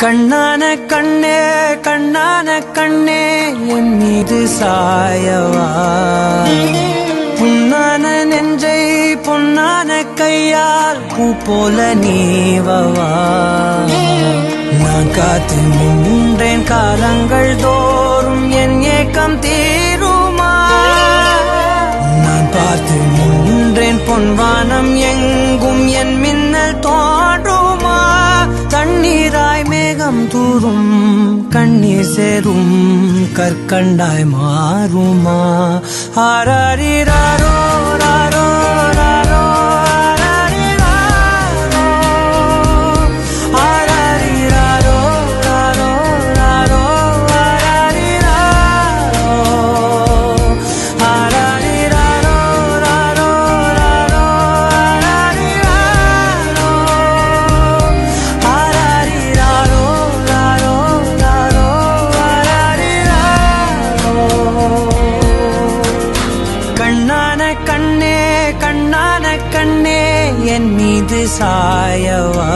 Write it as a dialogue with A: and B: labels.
A: கண்ணான கண்ணே கண்ணான கண்ணே என் மீது சாயவா புண்ணான நெஞ்சை பொன்னான கையால் பூ போல நீவவா நான் காத்து நின்றேன் காலங்கள் தோறும் என் ஏக்கம் தீருமா நான் பார்த்து நின்றேன் பொன்வானம் எங்கும் என் மின்னல் தோன்றுமா தண்ணீராய் மேகம் தூரும் கண்ணீர் சேரும் கற்கண்டாய் மாறுமா ஆராரிராரோ ராரோ ராரோ ஆராரிராரோ ராரோ ராரோ ஆராரிராரோ ராரோ ராரோ கண்ணான கண்ணே கண்ணான கண்ணே என் மீது சாயவா